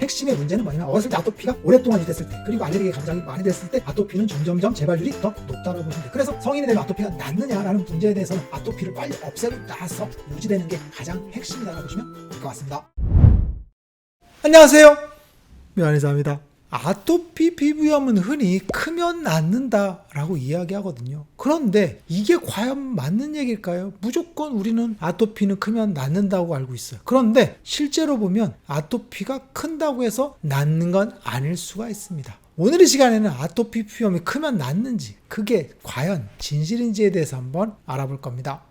핵심의 문제는 뭐냐면 어렸을 때 아토피가 오랫동안 유지됐을 때 그리고 알레르기 감정이 많이 됐을 때 아토피는 점점점 재발률이 더 높다고 보시면 돼요. 그래서 성인이 되면 아토피가 낫느냐라는 문제에 대해서는 아토피를 빨리 없애고 나서 유지되는 게 가장 핵심이라고 보시면 될 것 같습니다. 안녕하세요, 면의사입니다. 아토피 피부염은 흔히 크면 낫는다 라고 이야기하거든요. 그런데 이게 과연 맞는 얘기일까요? 무조건 우리는 아토피는 크면 낫는다고 알고 있어요. 그런데 실제로 보면 아토피가 큰다고 해서 낫는 건 아닐 수가 있습니다. 오늘 이 시간에는 아토피 피부염이 크면 낫는지, 그게 과연 진실인지에 대해서 한번 알아볼 겁니다.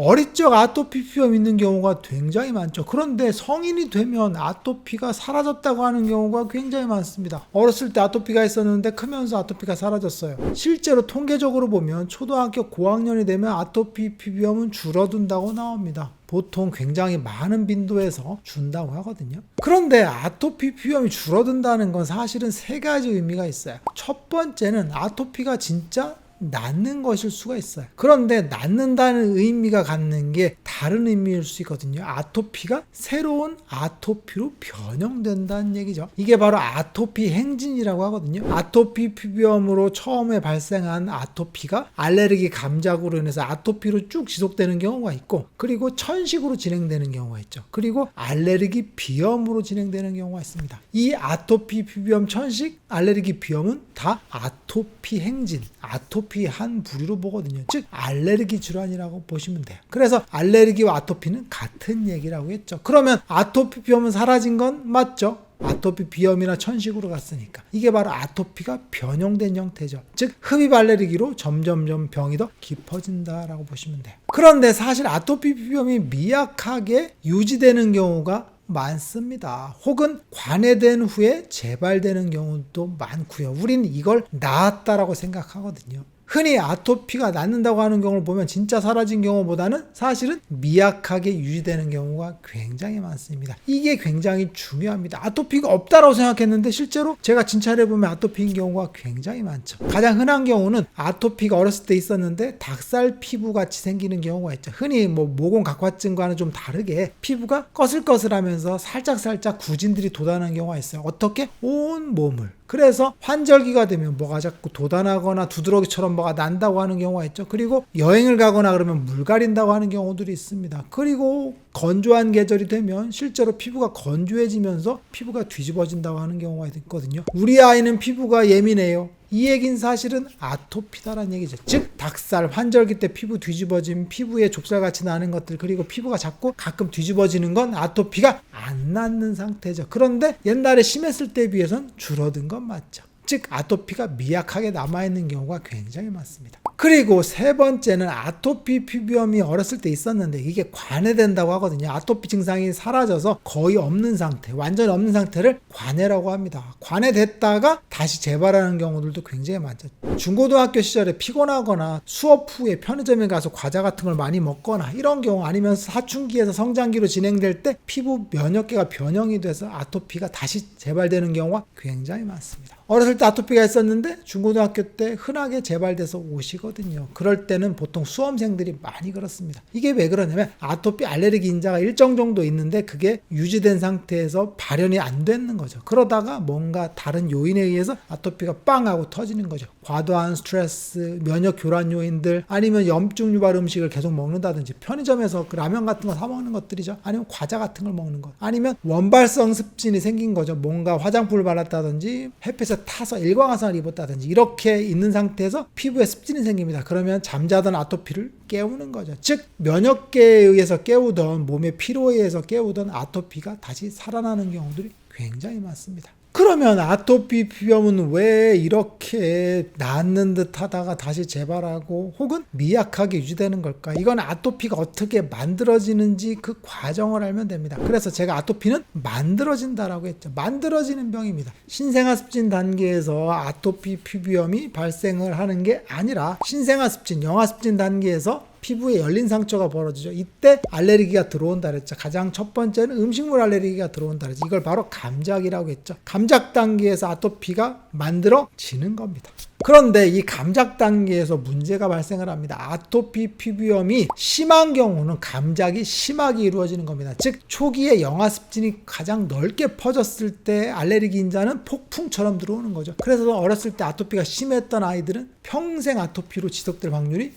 어릴 적 아토피 피부염 있는 경우가 굉장히 많죠. 그런데 성인이 되면 아토피가 사라졌다고 하는 경우가 굉장히 많습니다. 어렸을 때 아토피가 있었는데 크면서 아토피가 사라졌어요. 실제로 통계적으로 보면 초등학교 고학년이 되면 아토피 피부염은 줄어든다고 나옵니다. 보통 굉장히 많은 빈도에서 준다고 하거든요. 그런데 아토피 피부염이 줄어든다는 건 사실은 세 가지 의미가 있어요. 첫 번째는 아토피가 진짜 낫는 것일 수가 있어요. 그런데 낫는다는 의미가 갖는 게 다른 의미일 수 있거든요. 아토피가 새로운 아토피로 변형된다는 얘기죠. 이게 바로 아토피 행진이라고 하거든요. 아토피 피부염으로 처음에 발생한 아토피가 알레르기 감작으로 인해서 아토피로 쭉 지속되는 경우가 있고, 그리고 천식으로 진행되는 경우가 있죠. 그리고 알레르기 비염으로 진행되는 경우가 있습니다. 이 아토피 피부염, 천식, 알레르기 비염은 다 아토피 행진, 아토피 한 부류로 보거든요. 즉 알레르기 질환이라고 보시면 돼요. 그래서 알레르기와 아토피는 같은 얘기라고 했죠. 그러면 아토피 비염은 사라진 건 맞죠? 아토피 비염이나 천식으로 갔으니까. 이게 바로 아토피가 변형된 형태죠. 즉 흡입 알레르기로 점점점 병이 더 깊어진다라고 보시면 돼요. 그런데 사실 아토피 비염이 미약하게 유지되는 경우가 많습니다. 혹은 관해된 후에 재발되는 경우도 많고요. 우린 이걸 나았다라고 생각하거든요. 흔히 아토피가 낫는다고 하는 경우를 보면 진짜 사라진 경우보다는 사실은 미약하게 유지되는 경우가 굉장히 많습니다. 이게 굉장히 중요합니다. 아토피가 없다라고 생각했는데 실제로 제가 진찰해보면 아토피인 경우가 굉장히 많죠. 가장 흔한 경우는 아토피가 어렸을 때 있었는데 닭살 피부같이 생기는 경우가 있죠. 흔히 모공 각화증과는 좀 다르게 피부가 거슬거슬하면서 살짝살짝 구진들이 돋아나는 경우가 있어요. 어떻게? 온 몸을. 그래서 환절기가 되면 뭐가 자꾸 돋아나거나 두드러기처럼 뭐가 난다고 하는 경우가 있죠. 그리고 여행을 가거나 그러면 물 가린다고 하는 경우들이 있습니다. 그리고 건조한 계절이 되면 실제로 피부가 건조해지면서 피부가 뒤집어진다고 하는 경우가 있거든요. 우리 아이는 피부가 예민해요. 이 얘기는 사실은 아토피다라는 얘기죠. 즉 닭살, 환절기 때 피부 뒤집어짐, 피부에 좁쌀같이 나는 것들, 그리고 피부가 자꾸 가끔 뒤집어지는 건 아토피가 안 낫는 상태죠. 그런데 옛날에 심했을 때에 비해서는 줄어든 건 맞죠. 즉 아토피가 미약하게 남아있는 경우가 굉장히 많습니다. 그리고 세 번째는 아토피 피부염이 어렸을 때 있었는데 이게 관해된다고 하거든요. 아토피 증상이 사라져서 거의 없는 상태, 완전히 없는 상태를 관해라고 합니다. 관해됐다가 다시 재발하는 경우들도 굉장히 많죠. 중고등학교 시절에 피곤하거나 수업 후에 편의점에 가서 과자 같은 걸 많이 먹거나 이런 경우, 아니면 사춘기에서 성장기로 진행될 때 피부 면역계가 변형이 돼서 아토피가 다시 재발되는 경우가 굉장히 많습니다. 어렸을 때 아토피가 있었는데 중고등학교 때 흔하게 재발돼서 오시거든요. 그럴 때는 보통 수험생들이 많이 그렇습니다. 이게 왜 그러냐면 아토피 알레르기 인자가 일정 정도 있는데 그게 유지된 상태에서 발현이 안 되는 거죠. 그러다가 뭔가 다른 요인에 의해서 아토피가 빵 하고 터지는 거죠. 과도한 스트레스, 면역 교란 요인들, 아니면 염증 유발 음식을 계속 먹는다든지, 편의점에서 그 라면 같은 거 사 먹는 것들이죠. 아니면 과자 같은 걸 먹는 것, 아니면 원발성 습진이 생긴 거죠. 뭔가 화장품을 발랐다든지 햇빛에 타서 일광화상을 입었다든지 이렇게 있는 상태에서 피부에 습진이 생깁니다. 그러면 잠자던 아토피를 깨우는 거죠. 즉 면역계에 의해서 깨우던, 몸의 피로에 의해서 깨우던 아토피가 다시 살아나는 경우들이 굉장히 많습니다. 그러면 아토피 피부염은 왜 이렇게 낫는 듯 하다가 다시 재발하고 혹은 미약하게 유지되는 걸까? 이건 아토피가 어떻게 만들어지는지 그 과정을 알면 됩니다. 그래서 제가 아토피는 만들어진다라고 했죠. 만들어지는 병입니다. 신생아습진 단계에서 아토피 피부염이 발생을 하는 게 아니라 신생아습진, 영아습진 단계에서 피부에 열린 상처가 벌어지죠. 이때 알레르기가 들어온다 그랬죠. 가장 첫 번째는 음식물 알레르기가 들어온다 그랬죠. 이걸 바로 감작이라고 했죠. 감작 단계에서 아토피가 만들어지는 겁니다. 그런데 이 감작 단계에서 문제가 발생을 합니다. 아토피 피부염이 심한 경우는 감작이 심하게 이루어지는 겁니다. 즉 초기에 영하습진이 가장 넓게 퍼졌을 때 알레르기 인자는 폭풍처럼 들어오는 거죠. 그래서 어렸을 때 아토피가 심했던 아이들은 평생 아토피로 지속될 확률이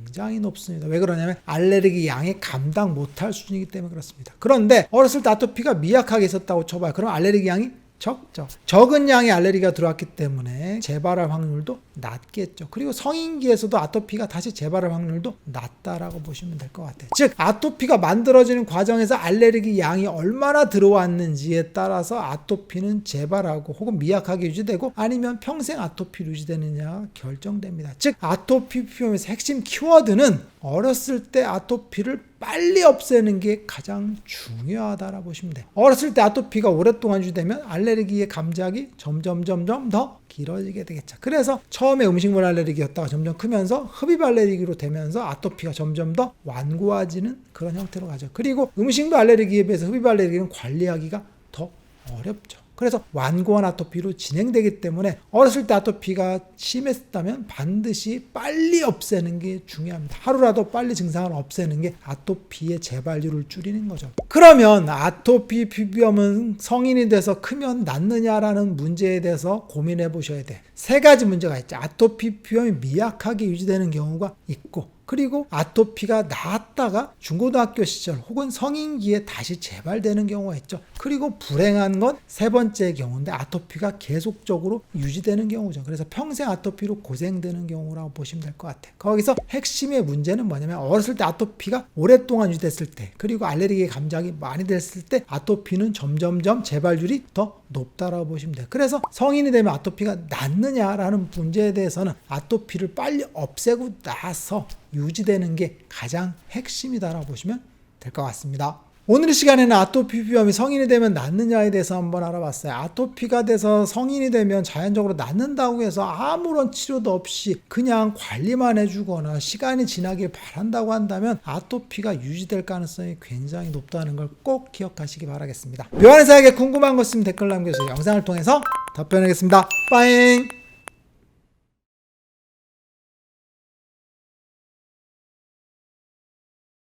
굉장히 높습니다. 왜 그러냐면 알레르기 양이 감당 못할 수준이기 때문에 그렇습니다. 그런데 어렸을 때 아토피가 미약하게 있었다고 쳐봐요. 그럼 알레르기 양이 적죠. 적은 양의 알레르기가 들어왔기 때문에 재발할 확률도 낮겠죠. 그리고 성인기에서도 아토피가 다시 재발할 확률도 낮다라고 보시면 될 것 같아요. 즉 아토피가 만들어지는 과정에서 알레르기 양이 얼마나 들어왔는지에 따라서 아토피는 재발하고 혹은 미약하게 유지되고 아니면 평생 아토피로 유지되느냐가 결정됩니다. 즉 아토피 피부염에서 핵심 키워드는 어렸을 때 아토피를 빨리 없애는 게 가장 중요하다라고 보시면 돼요. 어렸을 때 아토피가 오랫동안 유지되면 알레르기의 감작이 점점 더 길어지게 되겠죠. 그래서 처음에 음식물 알레르기였다가 점점 크면서 흡입 알레르기로 되면서 아토피가 점점 더 완고해지는 그런 형태로 가죠. 그리고 음식물 알레르기에 비해서 흡입 알레르기는 관리하기가 더 어렵죠. 그래서 완고한 아토피로 진행되기 때문에 어렸을 때 아토피가 심했다면 반드시 빨리 없애는 게 중요합니다. 하루라도 빨리 증상을 없애는 게 아토피의 재발률을 줄이는 거죠. 그러면 아토피 피부염은 성인이 돼서 크면 낫느냐라는 문제에 대해서 고민해 보셔야 돼. 세 가지 문제가 있죠. 아토피 피부염이 미약하게 유지되는 경우가 있고, 그리고 아토피가 나았다가 중고등학교 시절 혹은 성인기에 다시 재발되는 경우가 있죠. 그리고 불행한 건 세 번째 경우인데 아토피가 계속적으로 유지되는 경우죠. 그래서 평생 아토피로 고생되는 경우라고 보시면 될 것 같아요. 거기서 핵심의 문제는 뭐냐면 어렸을 때 아토피가 오랫동안 유지됐을 때 그리고 알레르기 감작이 많이 됐을 때 아토피는 점점점 재발률이 더 높다라고 보시면 돼요. 그래서 성인이 되면 아토피가 낫느냐라는 문제에 대해서는 아토피를 빨리 없애고 나서 유지되는 게 가장 핵심이다라고 보시면 될 것 같습니다. 오늘 시간에는 아토피 피부염이 성인이 되면 낫느냐에 대해서 한번 알아봤어요. 아토피가 돼서 성인이 되면 자연적으로 낫는다고 해서 아무런 치료도 없이 그냥 관리만 해주거나 시간이 지나길 바란다고 한다면 아토피가 유지될 가능성이 굉장히 높다는 걸 꼭 기억하시기 바라겠습니다. 묘한의사에게 궁금한 것 있으면 댓글 남겨주세요. 영상을 통해서 답변하겠습니다. 빠잉!